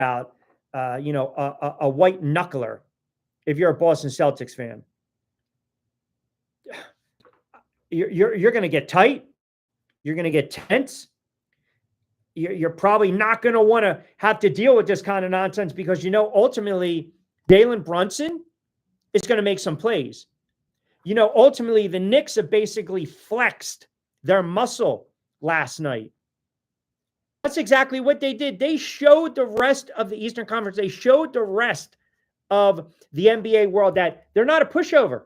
about, a white knuckler. If you're a Boston Celtics fan, you're going to get tight. You're going to get tense. You're probably not going to want to have to deal with this kind of nonsense because ultimately Jalen Brunson is going to make some plays. Ultimately the Knicks have basically flexed their muscle last night. That's exactly what they did. They showed the rest of the Eastern Conference. They showed the rest of the NBA world that they're not a pushover.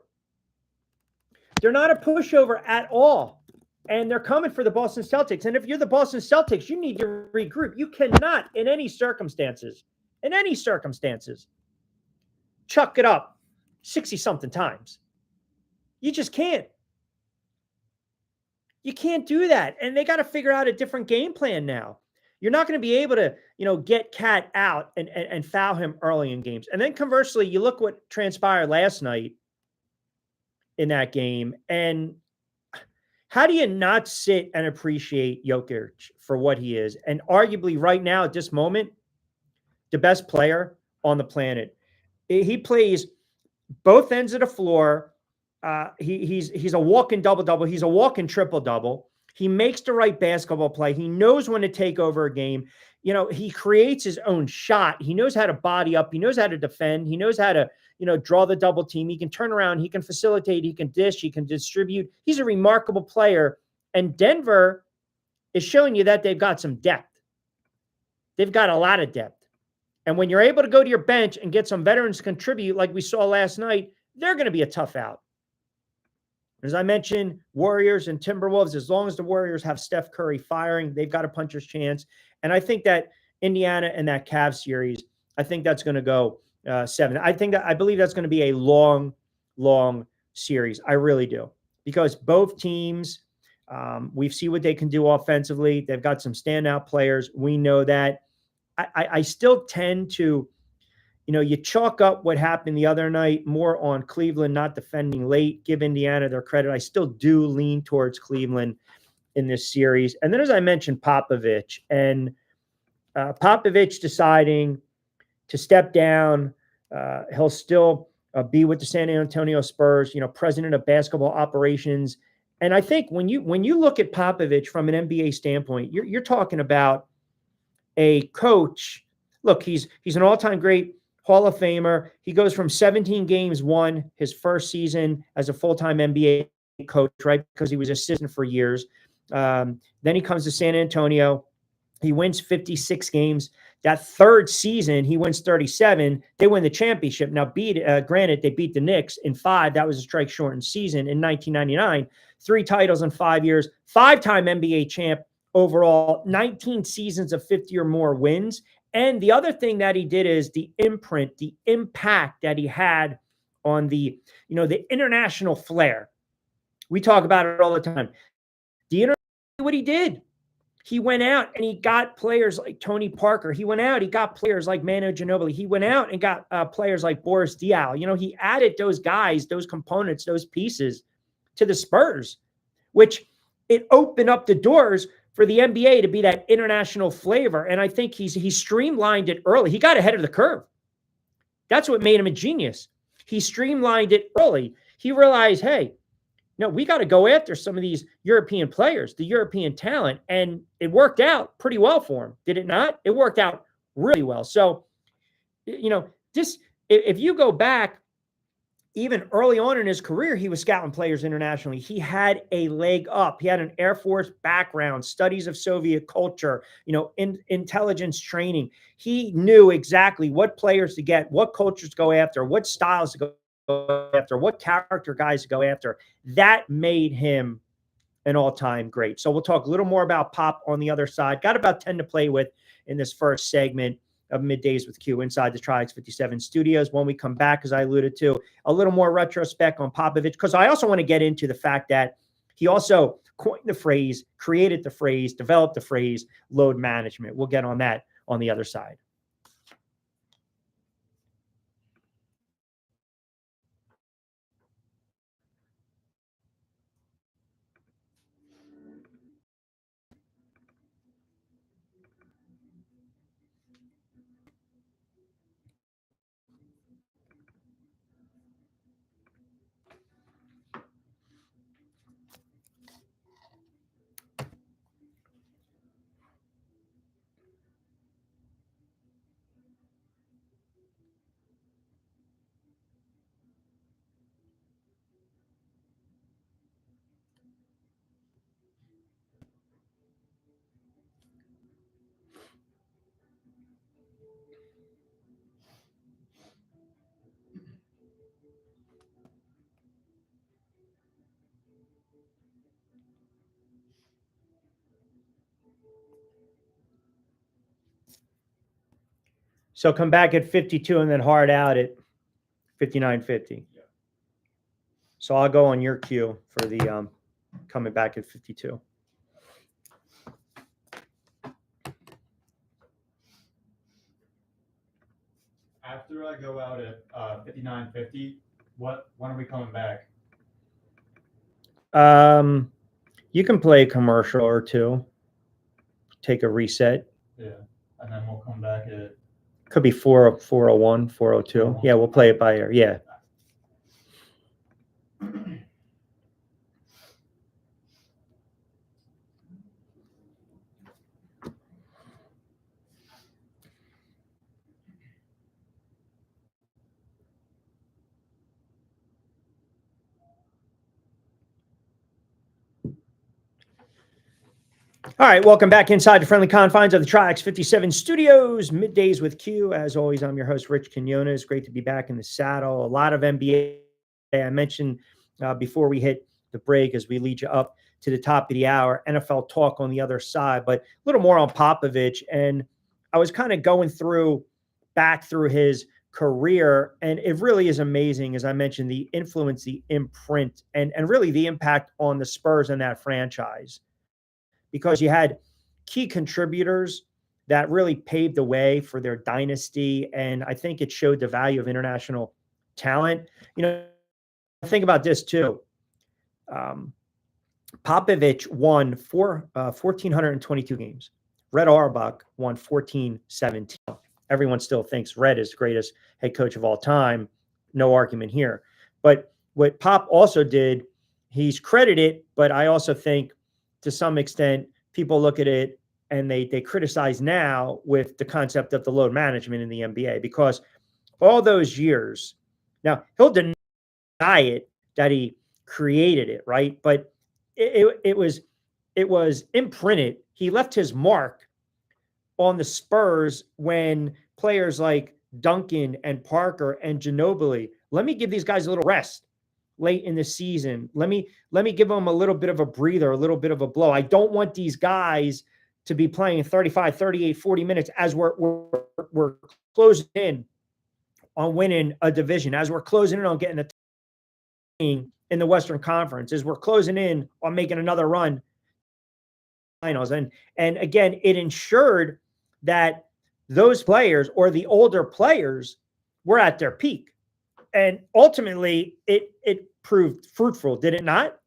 They're not a pushover at all. And they're coming for the Boston Celtics. And if you're the Boston Celtics, you need to regroup. You cannot, in any circumstances, chuck it up 60-something times. You just can't. You can't do that. And they got to figure out a different game plan now. You're not going to be able to, get Cat out and foul him early in games. And then conversely, you look what transpired last night in that game. And how do you not sit and appreciate Jokic for what he is? And arguably right now at this moment, the best player on the planet. He plays both ends of the floor. He's a walking double-double. He's a walking triple-double. He makes the right basketball play. He knows when to take over a game. He creates his own shot. He knows how to body up. He knows how to defend. He knows how to, draw the double team. He can turn around. He can facilitate. He can dish. He can distribute. He's a remarkable player. And Denver is showing you that they've got some depth. They've got a lot of depth. And when you're able to go to your bench and get some veterans to contribute like we saw last night, they're going to be a tough out. As I mentioned, Warriors and Timberwolves, as long as the Warriors have Steph Curry firing, they've got a puncher's chance. And I think that Indiana and that Cavs series, I think that's going to go 7. I believe that's going to be a long, long series. I really do. Because both teams, we've seen what they can do offensively. They've got some standout players. We know that. I still tend to, you chalk up what happened the other night more on Cleveland not defending late. Give Indiana their credit. I still do lean towards Cleveland in this series. And then, as I mentioned, Popovich deciding to step down. He'll still be with the San Antonio Spurs, president of basketball operations. And I think when you look at Popovich from an NBA standpoint, you're talking about a coach. Look, he's an all-time great Hall of Famer. He goes from 17 games won his first season as a full-time NBA coach, right? Because he was assistant for years. Then he comes to San Antonio. He wins 56 games. That third season, he wins 37. They win the championship. Now, granted, they beat the Knicks in 5. That was a strike-shortened season in 1999. 3 titles in 5 years. 5-time NBA champ overall. 19 seasons of 50 or more wins. And the other thing that he did is the imprint, the impact that he had on the international flair. We talk about it all the time. What he did. He went out and he got players like Tony Parker. He went out, he got players like Manu Ginobili. He went out and got players like Boris Diaw. He added those guys, those components, those pieces to the Spurs, which it opened up the doors for the NBA to be that international flavor. And I think he streamlined it early. He got ahead of the curve. That's what made him a genius. He streamlined it early. He realized, hey, no, we got to go after some of these European players, the European talent. And it worked out pretty well for him. Did it not? It worked out really well. So, if you go back, even early on in his career, he was scouting players internationally. He had a leg up. He had an Air Force background, studies of Soviet culture, intelligence training. He knew exactly what players to get, what cultures to go after, what styles to go after, what character guys to go after. That made him an all-time great. So we'll talk a little more about Pop on the other side. Got about 10 to play with in this first segment of Middays with Q inside the Tri-X 57 studios. When we come back, as I alluded to, a little more retrospect on Popovich, because I also want to get into the fact that he also coined the phrase, created the phrase, developed the phrase, load management. We'll get on that on the other side. So come back at 52 and then hard out at 59.50. Yeah. So I'll go on your cue for the coming back at 52. After I go out at 59.50, when are we coming back? You can play a commercial or two, take a reset. Yeah, and then we'll come back at. Could be 401, 402. Yeah, we'll play it by ear. Yeah. All right, welcome back inside the friendly confines of the Tri-X 57 studios, Middays with Q. As always, I'm your host, Rich Quinones. Great to be back in the saddle. A lot of NBA. I mentioned before we hit the break as we lead you up to the top of the hour, NFL talk on the other side, but a little more on Popovich. And I was kind of going back through his career, and it really is amazing, as I mentioned, the influence, the imprint, and really the impact on the Spurs and that franchise. Because you had key contributors that really paved the way for their dynasty. And I think it showed the value of international talent. Think about this too. Popovich won 1,422 games. Red Auerbach won 1,417. Everyone still thinks Red is the greatest head coach of all time. No argument here. But what Pop also did, he's credited, but I also think to some extent, people look at it and they criticize now with the concept of the load management in the NBA, because all those years, now he'll deny it that he created it, right? But it was imprinted. He left his mark on the Spurs when players like Duncan and Parker and Ginobili, let me give these guys a little rest late in the season. Let me give them a little bit of a breather, a little bit of a blow. I don't want these guys to be playing 35, 38, 40 minutes as we're closing in on winning a division, as we're closing in on getting the team in the Western Conference, as we're closing in on making another run finals. And again, it ensured that those players, or the older players, were at their peak. And ultimately, it proved fruitful, did it not?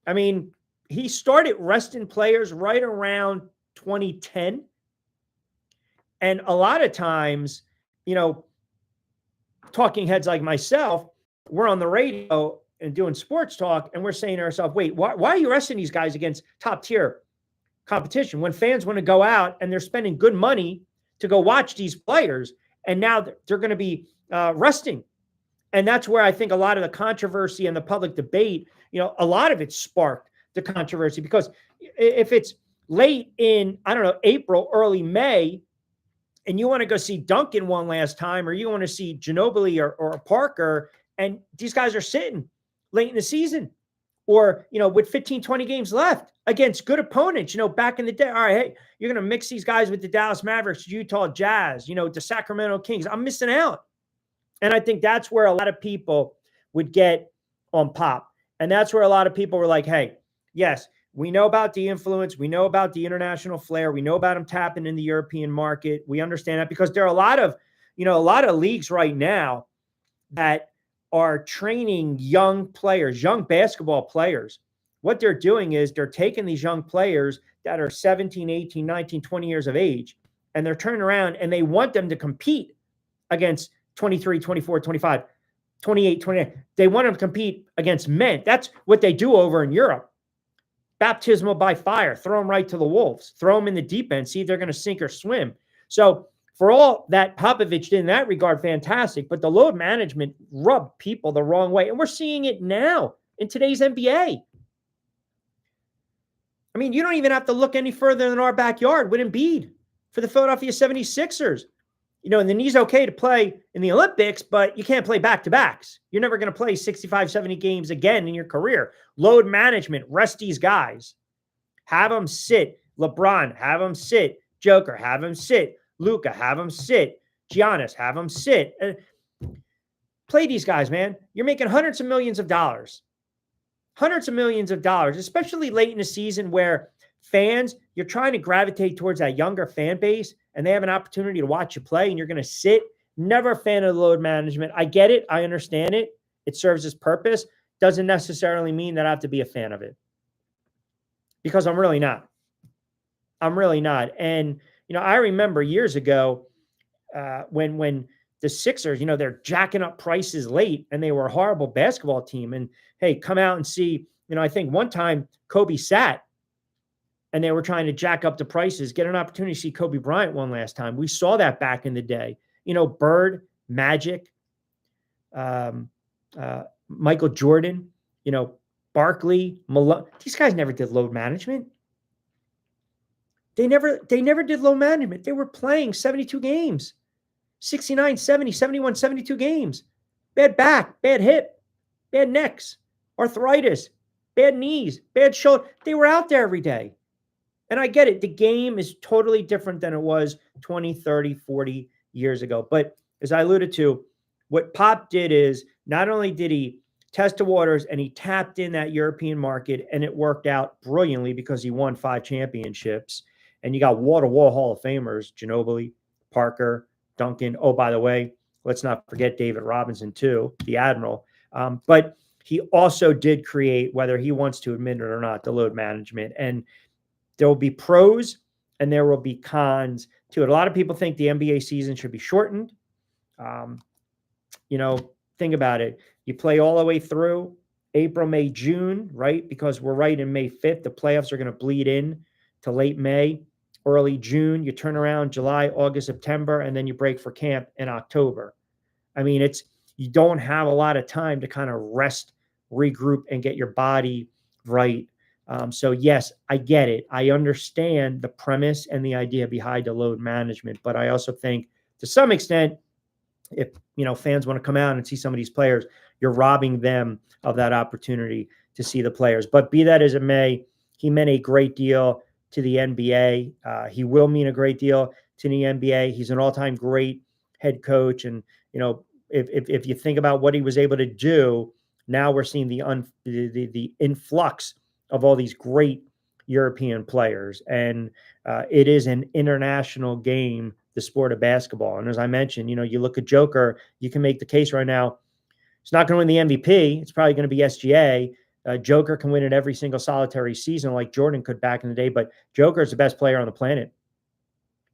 I mean, he started resting players right around 2010. And a lot of times, talking heads like myself, we're on the radio and doing sports talk, and we're saying to ourselves, wait, why are you resting these guys against top tier competition when fans want to go out and they're spending good money to go watch these players, and now they're going to be resting? And that's where I think a lot of the controversy and the public debate, a lot of it sparked the controversy, because if it's late in, I don't know, April, early May, and you want to go see Duncan one last time, or you want to see Ginobili or Parker, and these guys are sitting late in the season, or, with 15, 20 games left against good opponents, back in the day. All right, hey, you're going to mix these guys with the Dallas Mavericks, Utah Jazz, the Sacramento Kings. I'm missing out. And I think that's where a lot of people would get on Pop. And that's where a lot of people were like, hey, yes, we know about the influence. We know about the international flair. We know about him tapping in the European market. We understand that, because there are a lot of leagues right now that are training young players, young basketball players. What they're doing is they're taking these young players that are 17, 18, 19, 20 years of age, and they're turning around and they want them to compete against 23, 24, 25, 28, 29. They want them to compete against men. That's what they do over in Europe. Baptismal by fire. Throw them right to the wolves. Throw them in the deep end. See if they're going to sink or swim. So for all that Popovich did in that regard, fantastic. But the load management rubbed people the wrong way. And we're seeing it now in today's NBA. I mean, you don't even have to look any further than our backyard with Embiid for the Philadelphia 76ers. And then he's okay to play in the Olympics, but you can't play back-to-backs. You're never going to play 65, 70 games again in your career. Load management, rest these guys. Have them sit LeBron, have him sit. Joker, have him sit. Luka, have him sit. Giannis, have him sit. Play these guys, man. You're making hundreds of millions of dollars. Hundreds of millions of dollars, especially late in the season where fans, you're trying to gravitate towards that younger fan base and they have an opportunity to watch you play and you're going to sit. Never a fan of the load management. I get it. I understand it. It serves its purpose. Doesn't necessarily mean that I have to be a fan of it because I'm really not. I'm really not. And, I remember years ago when the Sixers, they're jacking up prices late and they were a horrible basketball team. And hey, come out and see, I think one time Kobe sat and they were trying to jack up the prices, get an opportunity to see Kobe Bryant one last time. We saw that back in the day. Bird, Magic, Michael Jordan, Barkley, Malone. These guys never did load management. They never did load management. They were playing 72 games, 69, 70, 71, 72 games. Bad back, bad hip, bad necks, arthritis, bad knees, bad shoulder. They were out there every day. And I get it. The game is totally different than it was 20, 30, 40 years ago. But as I alluded to, what Pop did is not only did he test the waters and he tapped in that European market and it worked out brilliantly because he won 5 championships. And you got wall-to-wall Hall of Famers, Ginobili, Parker, Duncan. Oh, by the way, let's not forget David Robinson too, the Admiral. But he also did create, whether he wants to admit it or not, the load management. And there will be pros and there will be cons to it. A lot of people think the NBA season should be shortened. Think about it. You play all the way through April, May, June, right? Because we're right in May 5th. The playoffs are going to bleed in to late May, early June. You turn around July, August, September, and then you break for camp in October. I mean, you don't have a lot of time to kind of rest, regroup, and get your body right. So yes, I get it. I understand the premise and the idea behind the load management, but I also think to some extent, if fans want to come out and see some of these players, you're robbing them of that opportunity to see the players. But be that as it may, he meant a great deal to the NBA. He will mean a great deal to the NBA. He's an all-time great head coach, and if you think about what he was able to do, now we're seeing the influx of all these great European players, and it is an international game, the sport of basketball. And as I mentioned, you look at Joker, you can make the case right now. It's not going to win the MVP. It's probably going to be SGA. Joker can win it every single solitary season like Jordan could back in the day, but Joker is the best player on the planet.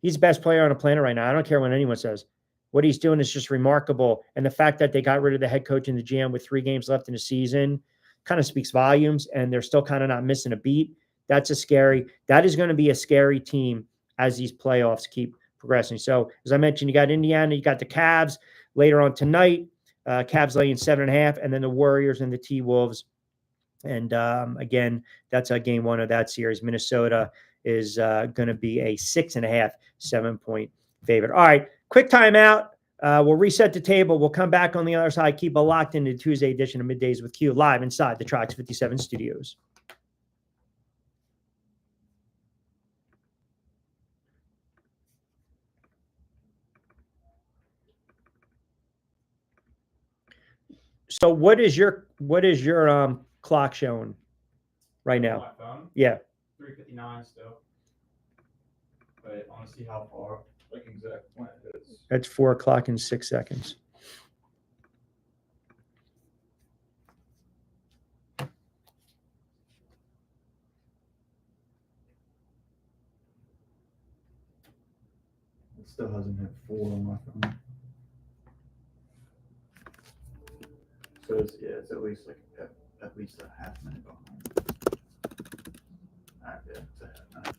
He's the best player on the planet right now. I don't care what anyone says. What he's doing is just remarkable. And the fact that they got rid of the head coach and the GM with 3 games left in the season kind of speaks volumes, and they're still kind of not missing a beat. That is going to be a scary team as these playoffs keep progressing. So as I mentioned, you got Indiana, you got the Cavs later on tonight. Cavs laying 7.5, and then the Warriors and the T-Wolves. And again, that's game 1 of that series. Minnesota is going to be a 6.5, 7-point favorite. All right, quick timeout. We'll reset the table. We'll come back on the other side. Keep it locked into the Tuesday edition of Middays with Q live inside the Trax 57 studios. So what is your clock showing right now? My phone, Yeah. 3:59 still. But I want to see how far, like exact when it is. That's 4:00 and 6 seconds. It still hasn't hit 4 on my phone. So it's at least at least a half minute behind. All right, yeah, it's a half minute.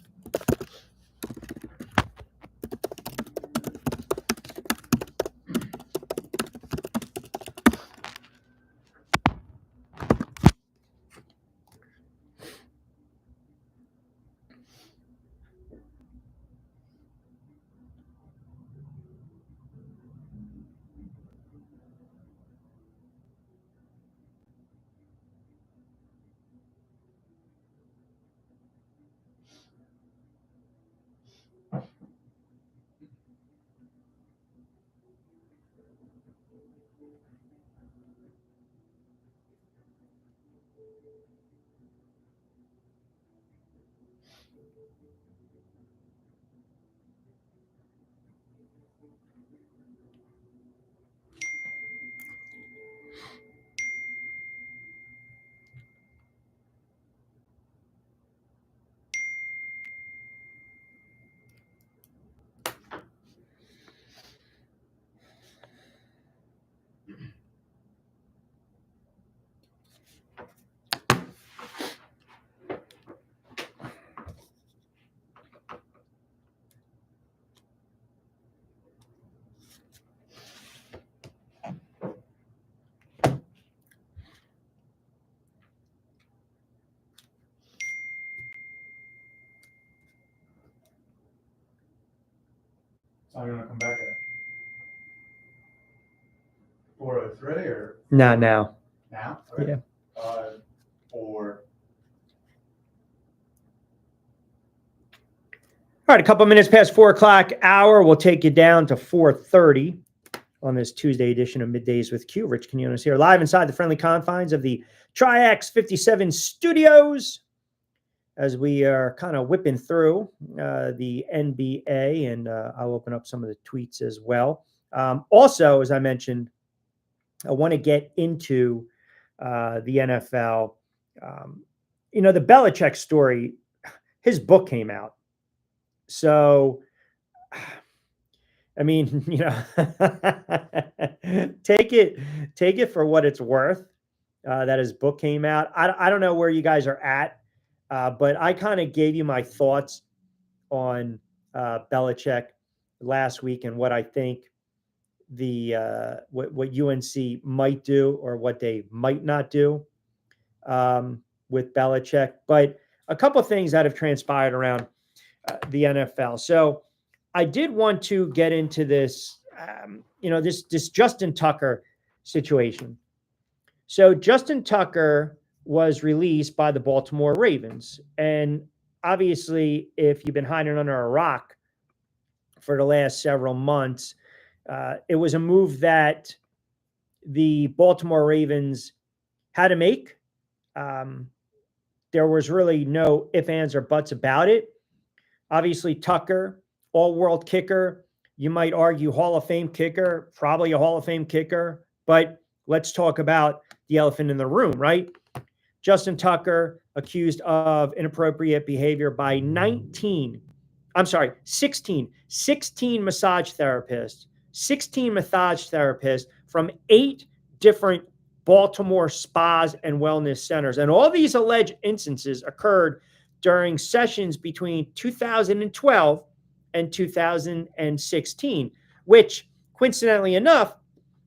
So I'm gonna come back at 4:03 or Not now. now? Okay. Yeah. Or All right, a couple minutes past 4 o'clock hour. We'll take you down to 4:30 on this Tuesday edition of Middays with Q. Rich Quinones here, live inside the friendly confines of the Tri-X 57 studios, as we are kind of whipping through the NBA, and I'll open up some of the tweets as well. Also, as I mentioned, I want to get into the NFL. The Belichick story, his book came out. So, I mean, take it for what it's worth. That his book came out. I don't know where you guys are at, but I kind of gave you my thoughts on Belichick last week and what I think what UNC might do or what they might not do with Belichick. But a couple of things that have transpired around the NFL. So I did want to get into this, this Justin Tucker situation. So Justin Tucker was released by the Baltimore Ravens. And obviously, if you've been hiding under a rock for the last several months, it was a move that the Baltimore Ravens had to make. There was really no ifs, ands, or buts about it. Obviously, Tucker, all-world kicker. You might argue Hall of Fame kicker, probably a Hall of Fame kicker. But let's talk about the elephant in the room, right? Justin Tucker accused of inappropriate behavior by 16 massage therapists, 16 massage therapists from 8 different Baltimore spas and wellness centers. And all these alleged instances occurred during sessions between 2012 and 2016, which coincidentally enough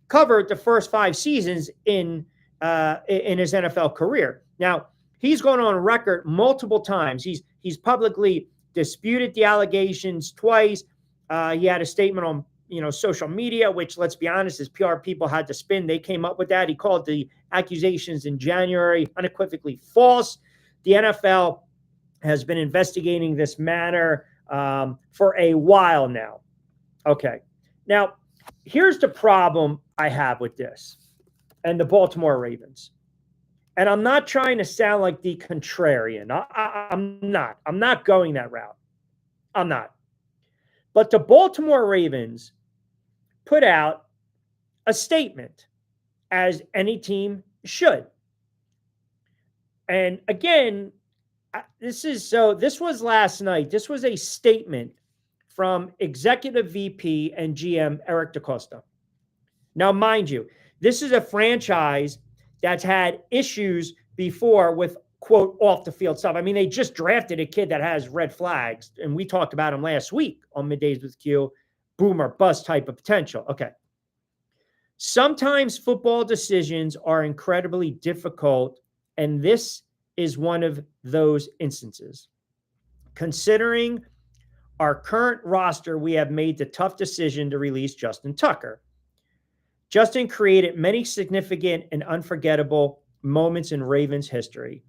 covered the first 5 seasons in his NFL career. Now, he's gone on record multiple times. He's publicly disputed the allegations twice. He had a statement on social media, which, let's be honest, his PR people had to spin. They came up with that. He called the accusations in January unequivocally false. The NFL has been investigating this matter for a while now. Okay. Now, here's the problem I have with this and the Baltimore Ravens. And I'm not trying to sound like the contrarian. I'm not. I'm not going that route. I'm not. But the Baltimore Ravens put out a statement, as any team should. And again, this was last night. This was a statement from Executive VP and GM Eric DaCosta. Now, mind you, this is a franchise that's had issues before with, quote, off the field stuff. I mean, they just drafted a kid that has red flags, and we talked about him last week on Middays with Q, boomer bust type of potential. Okay. Sometimes football decisions are incredibly difficult, and this is one of those instances. Considering our current roster, we have made the tough decision to release Justin Tucker. Justin created many significant and unforgettable moments in Ravens history.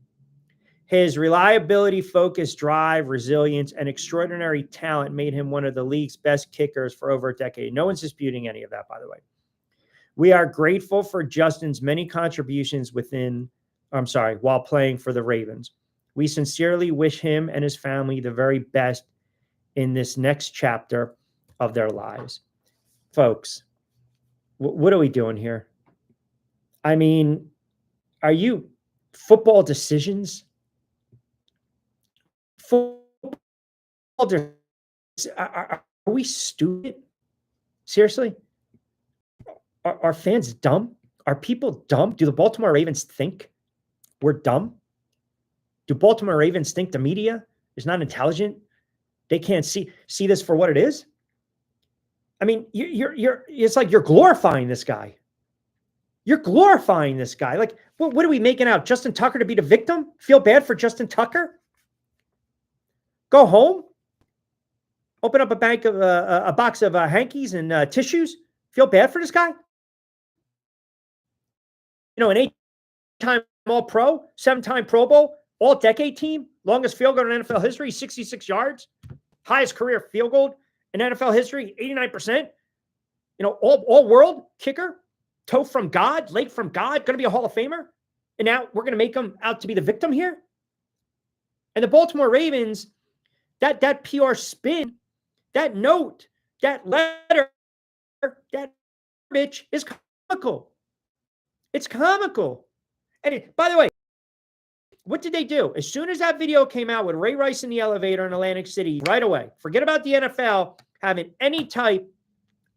His reliability, focus, drive, resilience, and extraordinary talent made him one of the league's best kickers for over a decade. No one's disputing any of that, by the way. We are grateful for Justin's many contributions while playing for the Ravens. We sincerely wish him and his family the very best in this next chapter of their lives. Folks, what are we doing here? I mean, are you football decisions? Football, are we stupid? Seriously? Are fans dumb? Are people dumb? Do the Baltimore Ravens think we're dumb? Do Baltimore Ravens think the media is not intelligent? They can't see this for what it is? I mean, it's like you're glorifying this guy. You're glorifying this guy. Like, what are we making out? Justin Tucker to be the victim? Feel bad for Justin Tucker? Go home? Open up a box of hankies and tissues? Feel bad for this guy? An 8-time All-Pro, 7-time Pro Bowl, All-Decade team, longest field goal in NFL history, 66 yards, highest career field goal in NFL history, 89%. All-world kicker, toe from God, leg from God, going to be a Hall of Famer. And now we're going to make him out to be the victim here? And the Baltimore Ravens, that PR spin, that note, that letter, that bitch is comical. It's comical. And by the way, what did they do? As soon as that video came out with Ray Rice in the elevator in Atlantic City, right away, forget about the NFL having any type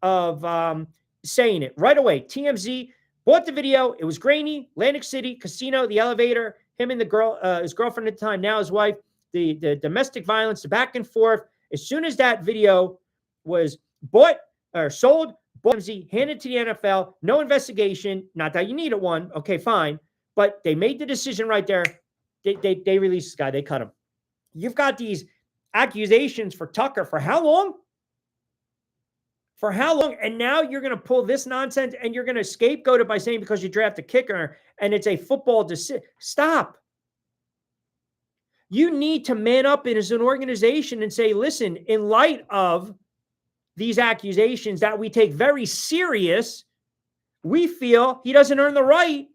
of saying it. Right away, TMZ bought the video. It was grainy. Atlantic City, casino, the elevator, him and the girl, his girlfriend at the time, now his wife, the domestic violence, the back and forth. As soon as that video was bought or sold, TMZ handed to the NFL, no investigation. Not that you needed one. Okay, fine. But they made the decision right there. They released this guy. They cut him. You've got these accusations for Tucker for how long? For how long? And now you're going to pull this nonsense and you're going to scapegoat it by saying because you draft a kicker and it's a football decision. Stop. You need to man up as an organization and say, listen, in light of these accusations that we take very serious, we feel he doesn't earn the right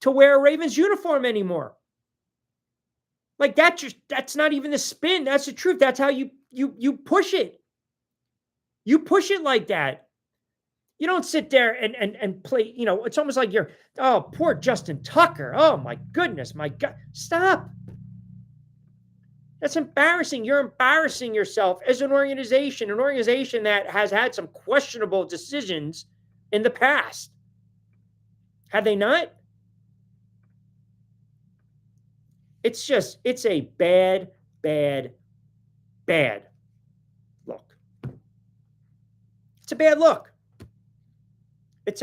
to wear a Ravens uniform anymore. Like that's not even the spin. That's the truth. That's how you push it. You push it like that. You don't sit there and play, it's almost like oh, poor Justin Tucker. Oh my goodness, my God. Stop. That's embarrassing. You're embarrassing yourself as an organization that has had some questionable decisions in the past. Have they not? It's a bad, bad, bad look. It's a bad look. It's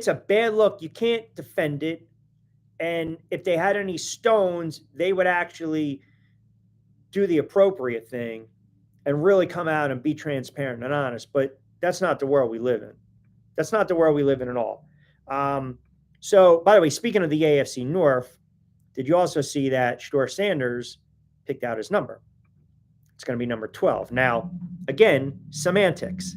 a bad look. You can't defend it. And if they had any stones, they would actually do the appropriate thing and really come out and be transparent and honest. But that's not the world we live in. That's not the world we live in at all. So, by the way, speaking of the AFC North, did you also see that Shedeur Sanders picked out his number? It's going to be number 12. Now, again, semantics,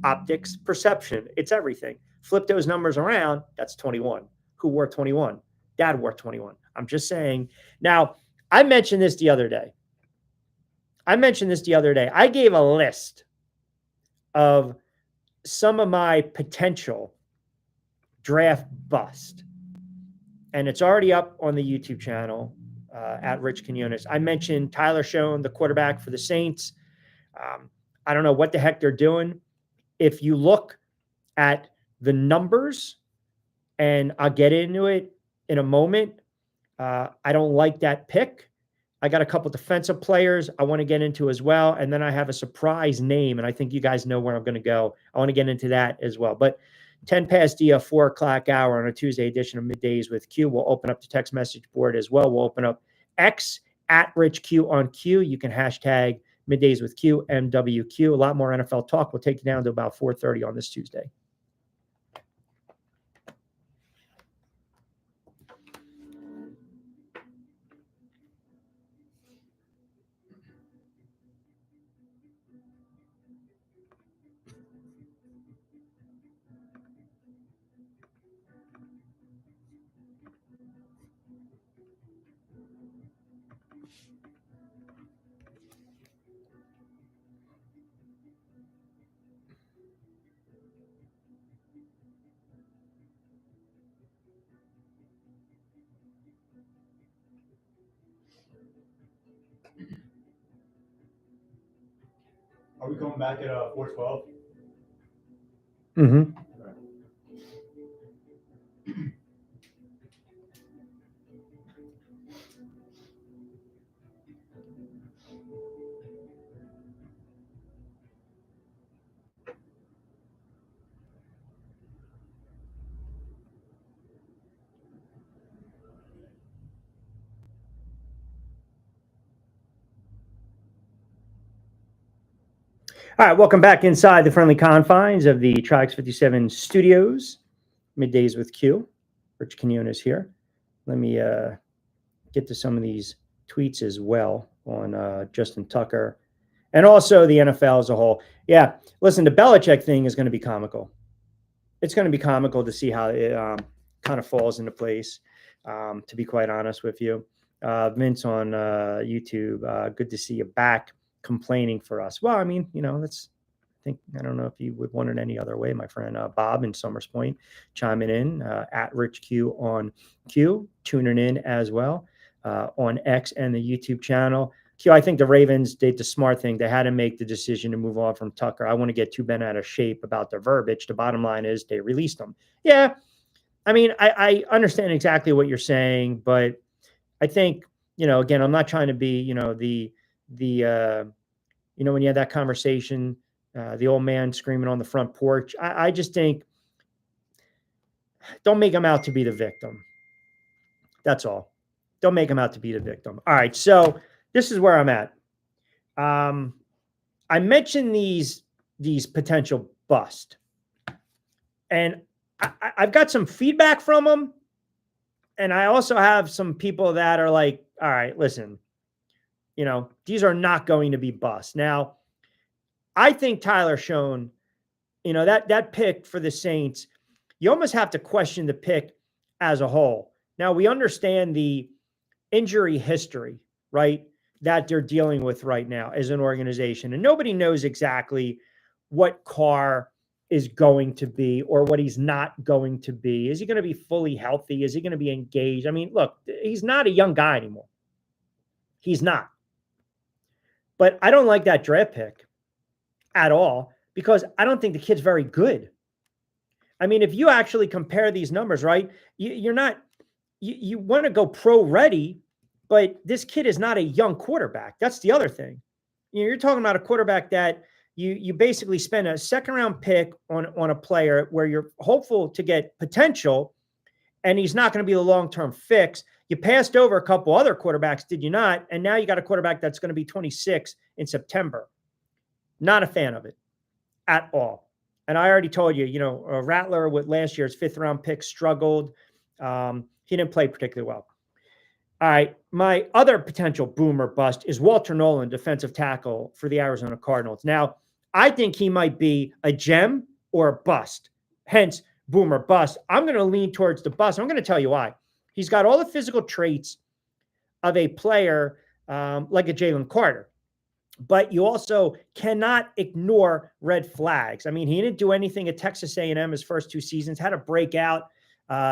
optics, perception. It's everything. Flip those numbers around. That's 21. Who wore 21? Dad wore 21. I'm just saying. Now, I mentioned this the other day. I gave a list of some of my potential draft bust. And it's already up on the YouTube channel at Rich Quinones. I mentioned Tyler Schoen, the quarterback for the Saints. I don't know what the heck they're doing. If you look at the numbers, and I'll get into it in a moment, I don't like that pick. I got a couple defensive players I want to get into as well. And then I have a surprise name, and I think you guys know where I'm going to go. I want to get into that as well. But 10 past the 4 o'clock hour on a Tuesday edition of Middays with Q. We'll open up the text message board as well. We'll open up X at Rich Q on Q. You can hashtag Middays with Q, MWQ. A lot more NFL talk. We'll take you down to about 4:30 on this Tuesday. coming back at 4:12. Mm-hmm. All right, welcome back inside the friendly confines of the Trix 57 studios. Middays with Q. Rich Quinones here. Let me get to some of these tweets as well on Justin Tucker and also the NFL as a whole. Yeah, listen, the Belichick thing is going to be comical. It's going to be comical to see how it kind of falls into place, to be quite honest with you. Vince on YouTube, good to see you back complaining for us. Well, I mean, I don't know if you would want it any other way, my friend. Bob in Summers Point chiming in at Rich Q on Q, tuning in as well on X and the YouTube channel. Q, I think the Ravens did the smart thing. They had to make the decision to move on from Tucker. I want to get too bent out of shape about the verbiage. The bottom line is they released him. Yeah, I mean, I understand exactly what you're saying, but I think, again, I'm not trying to be, when you had that conversation, the old man screaming on the front porch. I just think don't make him out to be the victim. That's all. Don't make him out to be the victim. All right. So this is where I'm at. I mentioned these potential busts, and I've got some feedback from them. And I also have some people that are like, all right, listen, these are not going to be busts. Now, I think Tyler Schoen, that pick for the Saints, you almost have to question the pick as a whole. Now, we understand the injury history, right, that they're dealing with right now as an organization. And nobody knows exactly what Carr is going to be or what he's not going to be. Is he going to be fully healthy? Is he going to be engaged? I mean, look, he's not a young guy anymore. He's not. But I don't like that draft pick at all because I don't think the kid's very good. I mean, if you actually compare these numbers, right, you want to go pro ready, but this kid is not a young quarterback. That's the other thing. You're talking about a quarterback that you basically spend a second round pick on a player where you're hopeful to get potential, and he's not going to be the long-term fix. You passed over a couple other quarterbacks, did you not? And now you got a quarterback that's going to be 26 in September. Not a fan of it at all. And I already told you, Rattler with last year's 5th round pick struggled. He didn't play particularly well. All right. My other potential boomer bust is Walter Nolan, defensive tackle for the Arizona Cardinals. Now, I think he might be a gem or a bust. Hence, boomer bust. I'm going to lean towards the bust. I'm going to tell you why. He's got all the physical traits of a player like a Jalen Carter. But you also cannot ignore red flags. I mean, he didn't do anything at Texas A&M his first 2 seasons, had a breakout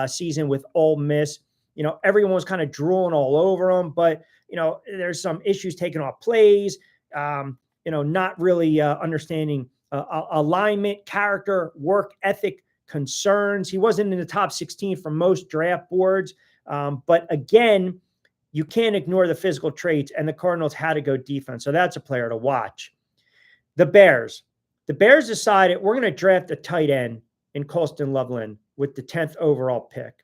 season with Ole Miss. Everyone was kind of drooling all over him, but, there's some issues taking off plays, not really understanding alignment, character, work ethic concerns. He wasn't in the top 16 for most draft boards. But again, you can't ignore the physical traits, and the Cardinals had to go defense. So that's a player to watch. The Bears decided we're going to draft a tight end in Colston Loveland with the 10th overall pick.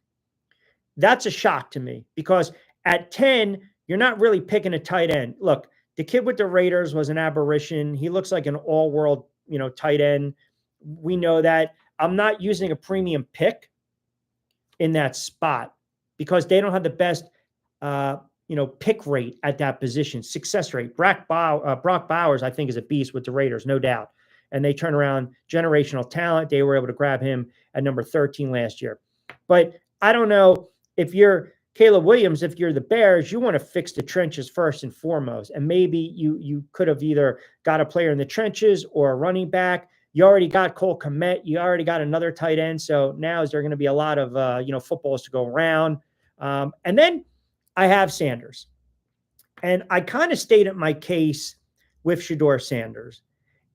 That's a shock to me because at 10, you're not really picking a tight end. Look, the kid with the Raiders was an aberration. He looks like an all-world, tight end. We know that. I'm not using a premium pick in that spot because they don't have the best pick rate at that position, success rate. Brock Bowers, I think, is a beast with the Raiders, no doubt. And they turn around generational talent. They were able to grab him at number 13 last year. But I don't know if you're Caleb Williams, if you're the Bears, you want to fix the trenches first and foremost. And maybe you could have either got a player in the trenches or a running back. You already got Cole Kmet. You already got another tight end. So now is there going to be a lot of, footballs to go around. And then I have Sanders. And I kind of stated my case with Shedeur Sanders.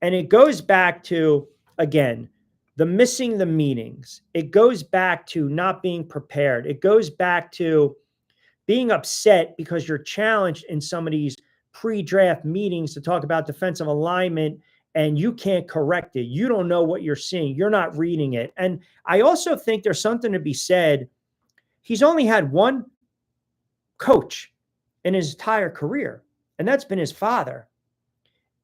And it goes back to, again, the missing the meetings. It goes back to not being prepared. It goes back to being upset because you're challenged in some of these pre-draft meetings to talk about defensive alignment and you can't correct it. You don't know what you're seeing. You're not reading it. And I also think there's something to be said. He's only had one coach in his entire career, and that's been his father.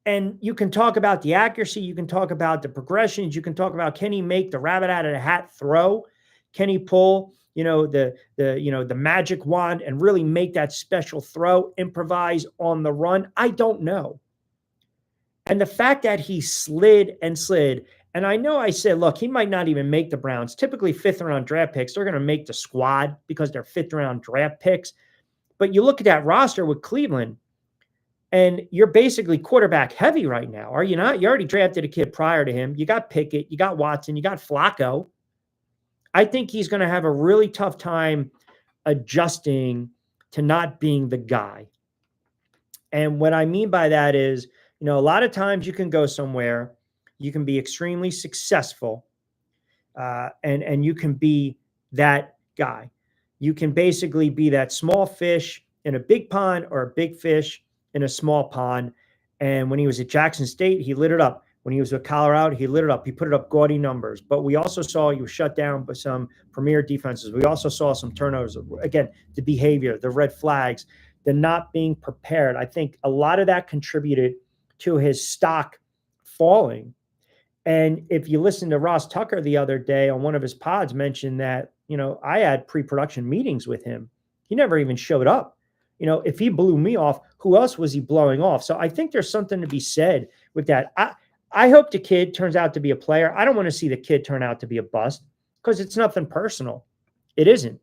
And you can talk about the accuracy, you can talk about the progressions, you can talk about, can he make the rabbit out of the hat throw? Can he pull, the magic wand and really make that special throw, improvise on the run? I don't know. And the fact that he slid and slid, and I know I said, look, he might not even make the Browns. Typically, fifth round draft picks, they're going to make the squad because they're fifth round draft picks. But you look at that roster with Cleveland, and you're basically quarterback heavy right now, are you not? You already drafted a kid prior to him. You got Pickett, you got Watson, you got Flacco. I think he's going to have a really tough time adjusting to not being the guy. And what I mean by that is, a lot of times you can go somewhere, you can be extremely successful, and you can be that guy. You can basically be that small fish in a big pond or a big fish in a small pond. And when he was at Jackson State, he lit it up. When he was with Colorado, he lit it up. He put it up gaudy numbers. But we also saw he was shut down by some premier defenses. We also saw some turnovers. Again, the behavior, the red flags, the not being prepared. I think a lot of that contributed to his stock falling. And if you listen to Ross Tucker the other day on one of his pods, mentioned that, I had pre-production meetings with him. He never even showed up. If he blew me off, who else was he blowing off? So I think there's something to be said with that. I hope the kid turns out to be a player. I don't want to see the kid turn out to be a bust because it's nothing personal. It isn't.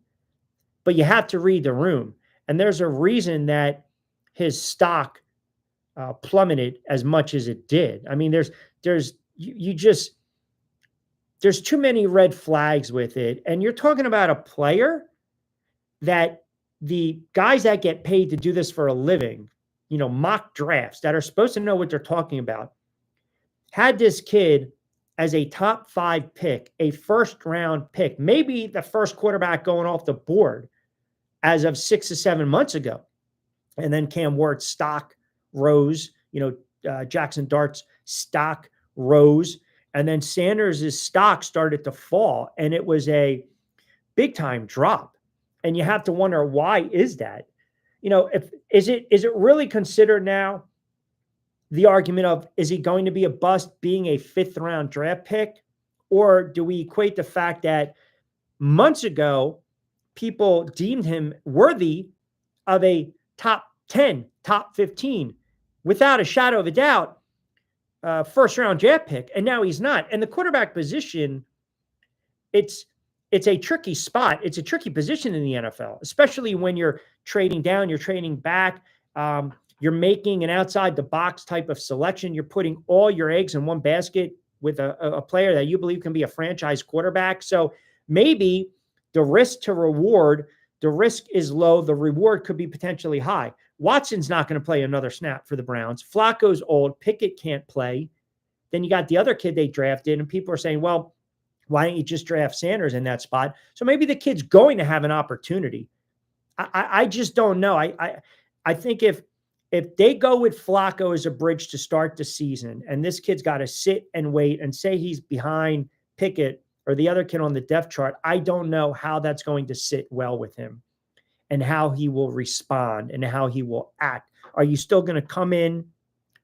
But you have to read the room. And there's a reason that his stock plummeted as much as it did. I mean, there's too many red flags with it. And you're talking about a player that the guys that get paid to do this for a living, mock drafts that are supposed to know what they're talking about, had this kid as a top 5 pick, a first round pick, maybe the first quarterback going off the board as of 6 to 7 months ago. And then Cam Ward's stock rose, Jackson Dart's stock rose, and then Sanders' stock started to fall, and it was a big time drop. And you have to wonder, why is that? Is it really considered now the argument of, is he going to be a bust being a 5th round draft pick? Or do we equate the fact that months ago people deemed him worthy of a top 10, top 15, without a shadow of a doubt, first round draft pick, and now he's not. And the quarterback position, it's a tricky spot. It's a tricky position in the NFL, especially when you're trading down, you're trading back, you're making an outside the box type of selection. You're putting all your eggs in one basket with a player that you believe can be a franchise quarterback. So maybe the risk to reward, the risk is low, the reward could be potentially high. Watson's not going to play another snap for the Browns. Flacco's old. Pickett can't play. Then you got the other kid they drafted, and people are saying, well, why don't you just draft Sanders in that spot? So maybe the kid's going to have an opportunity. I just don't know. I think if they go with Flacco as a bridge to start the season, and this kid's got to sit and wait and say he's behind Pickett or the other kid on the depth chart, I don't know how that's going to sit well with him and how he will respond and how he will act. Are you still going to come in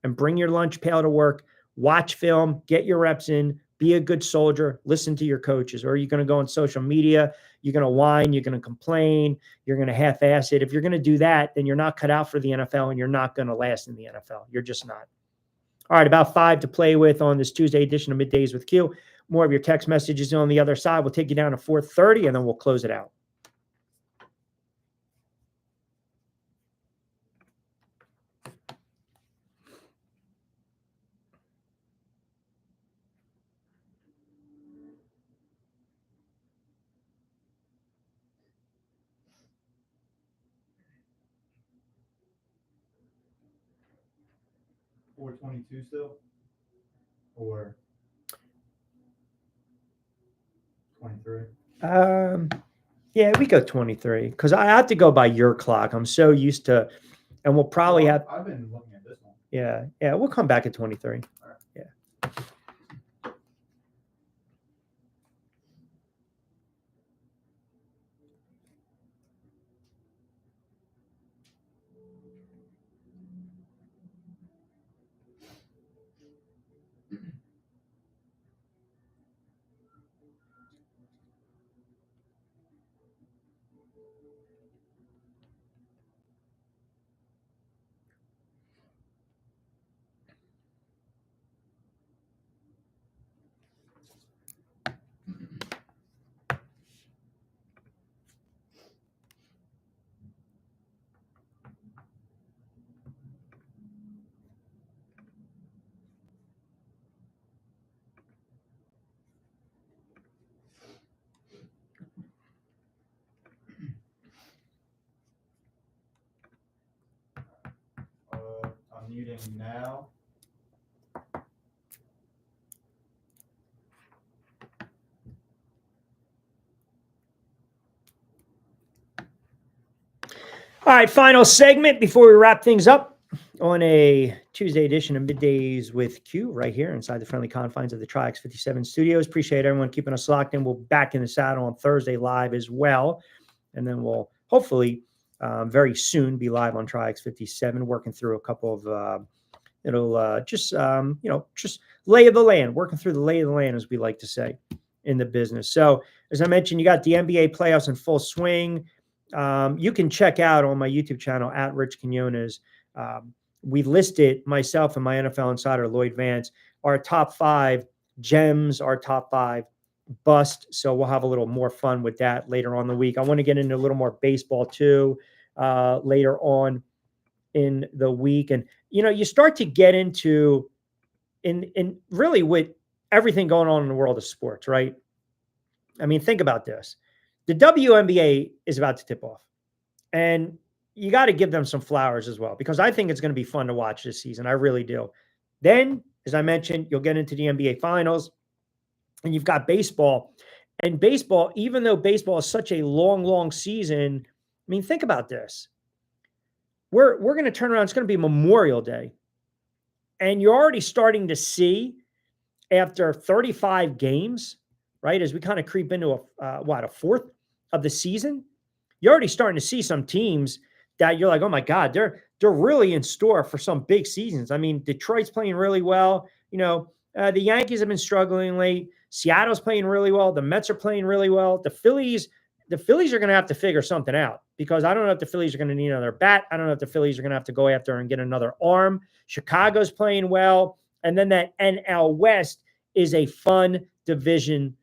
and bring your lunch pail to work, watch film, get your reps in, be a good soldier, listen to your coaches? Or are you going to go on social media? You're going to whine, you're going to complain, you're going to half-ass it. If you're going to do that, then you're not cut out for the NFL and you're not going to last in the NFL. You're just not. All right, about 5 to play with on this Tuesday edition of Middays with Q. More of your text messages on the other side. We'll take you down to 4:30 and then we'll close it out. $4.22 still. or 23? Yeah, we go 23 because I have to go by your clock. I'm so used to, and we'll probably have. I've been looking at this one. Yeah, we'll come back at 23. All right. Yeah. I'm muting now. All right, final segment before we wrap things up on a Tuesday edition of Middays with Q right here inside the friendly confines of the Triax 57 studios. Appreciate everyone keeping us locked in. We'll back in the saddle on Thursday live as well. And then we'll hopefully very soon be live on Triax 57, working through a couple of, just lay of the land, working through the lay of the land, as we like to say in the business. So as I mentioned, you got the NBA playoffs in full swing. You can check out on my YouTube channel at Rich Quinones. We listed, myself and my NFL insider, Lloyd Vance, our top 5 gems, our top 5 bust. So we'll have a little more fun with that later on in the week. I want to get into a little more baseball too later on in the week. And, you start to get into in really with everything going on in the world of sports, right? I mean, think about this. The WNBA is about to tip off. And you got to give them some flowers as well, because I think it's going to be fun to watch this season. I really do. Then, as I mentioned, you'll get into the NBA finals, and you've got baseball. And baseball, even though baseball is such a long, long season, I mean, think about this. We're going to turn around. It's going to be Memorial Day. And you're already starting to see, after 35 games, right, as we kind of creep into a fourth of the season, you're already starting to see some teams that you're like, oh my God, they're really in store for some big seasons. I mean, Detroit's playing really well. The Yankees have been struggling late. Seattle's playing really well. The Mets are playing really well. The Phillies are going to have to figure something out, because I don't know if the Phillies are going to need another bat. I don't know if the Phillies are going to have to go after and get another arm. Chicago's playing well. And then that NL West is a fun division.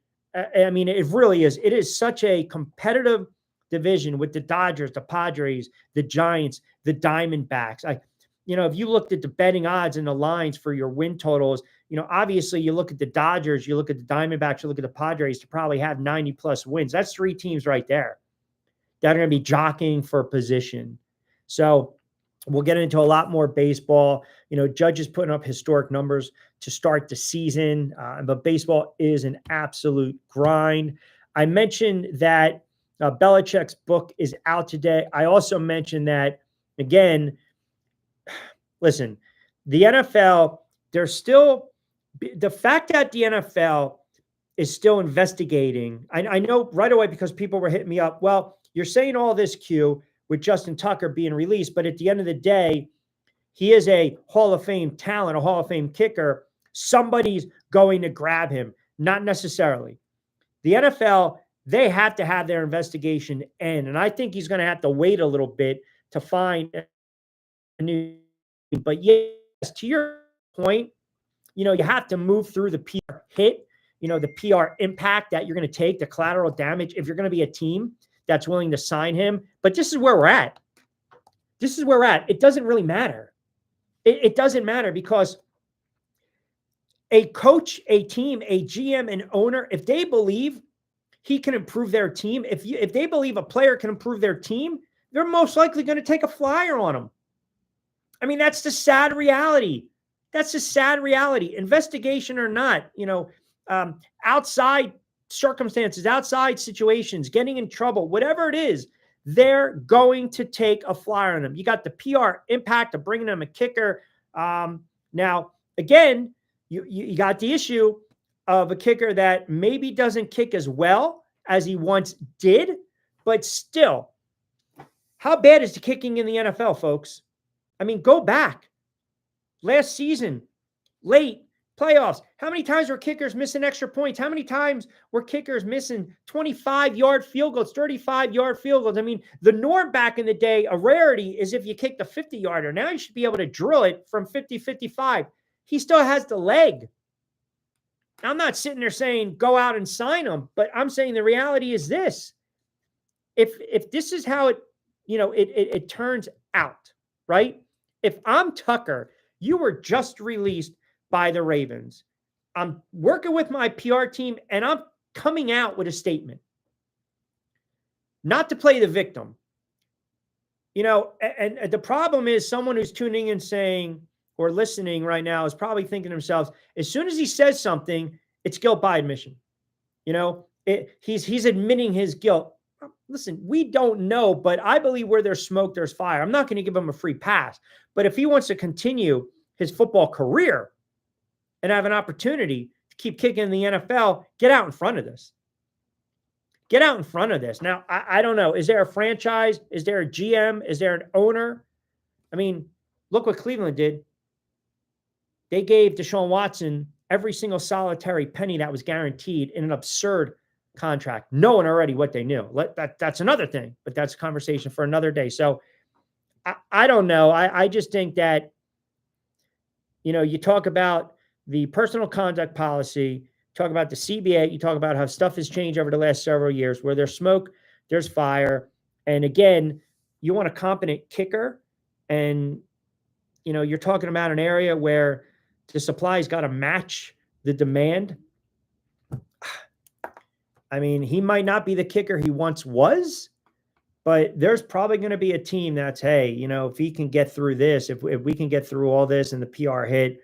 I mean, it really is. It is such a competitive division with the Dodgers, the Padres, the Giants, the Diamondbacks. If you looked at the betting odds and the lines for your win totals, obviously you look at the Dodgers, you look at the Diamondbacks, you look at the Padres to probably have 90 plus wins. That's 3 teams right there that are going to be jockeying for position. So we'll get into a lot more baseball. Judge is putting up historic numbers to start the season, but baseball is an absolute grind. I mentioned that Belichick's book is out today. I also mentioned that, again, listen, the NFL, the fact that the NFL is still investigating. I know right away, because people were hitting me up. Well, you're saying all this, Q, with Justin Tucker being released, but at the end of the day, he is a Hall of Fame talent, a Hall of Fame kicker. Somebody's going to grab him. Not necessarily. The NFL, they have to have their investigation end. And I think he's going to have to wait a little bit to find a new. But yes, to your point, you have to move through the PR hit, the PR impact that you're going to take, the collateral damage, if you're going to be a team that's willing to sign him. But this is where we're at. It doesn't really matter. It doesn't matter, because a coach, a team, a GM, an owner, if they believe he can improve their team, if they believe a player can improve their team, they're most likely going to take a flyer on him. I mean, that's the sad reality. That's a sad reality. Investigation or not, outside circumstances, outside situations, getting in trouble, whatever it is, they're going to take a flyer on them. You got the PR impact of bringing them a kicker. Now, again, you got the issue of a kicker that maybe doesn't kick as well as he once did, but still, how bad is the kicking in the NFL, folks? I mean, go back. Last season, late playoffs, how many times were kickers missing extra points? How many times were kickers missing 25-yard field goals, 35-yard field goals? I mean, the norm back in the day, a rarity, is if you kicked a 50-yarder. Now you should be able to drill it from 50, 55. He still has the leg. I'm not sitting there saying go out and sign him, but I'm saying the reality is this. If this is how it turns out, right? If I'm Tucker, you were just released by the Ravens. I'm working with my PR team and I'm coming out with a statement. Not to play the victim. And the problem is someone who's tuning in saying or listening right now is probably thinking to themselves, as soon as he says something, it's guilt by admission. He's admitting his guilt. Listen, we don't know, but I believe where there's smoke, there's fire. I'm not going to give him a free pass. But if he wants to continue his football career and have an opportunity to keep kicking in the NFL, get out in front of this. Get out in front of this. Now, I don't know. Is there a franchise? Is there a GM? Is there an owner? I mean, look what Cleveland did. They gave Deshaun Watson every single solitary penny that was guaranteed in an absurd contract, knowing already what they knew. That's another thing, but that's a conversation for another day. So I don't know. I just think that, you talk about the personal conduct policy, talk about the CBA, you talk about how stuff has changed over the last several years, where there's smoke, there's fire. And again, you want a competent kicker, and, you're talking about an area where the supply's got to match the demand. I mean, he might not be the kicker he once was, but there's probably going to be a team that's, hey, if he can get through this, if we can get through all this and the PR hit,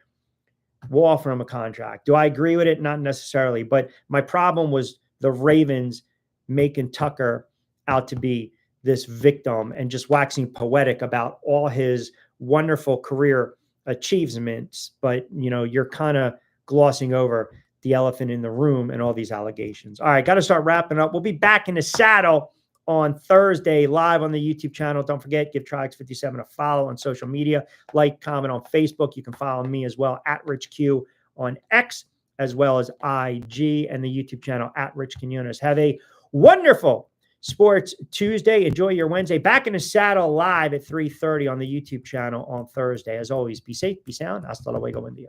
we'll offer him a contract. Do I agree with it? Not necessarily. But my problem was the Ravens making Tucker out to be this victim and just waxing poetic about all his wonderful career achievements. But, you're kind of glossing over the elephant in the room and all these allegations. All right, got to start wrapping up. We'll be back in the saddle on Thursday live on the YouTube channel. Don't forget, give Trix57 a follow on social media. Like, comment on Facebook. You can follow me as well at Rich Q on X, as well as IG, and the YouTube channel at Rich Quinones. Have a wonderful Sports Tuesday. Enjoy your Wednesday. Back in the saddle live at 3:30 on the YouTube channel on Thursday. As always, be safe, be sound. Hasta luego, buen día.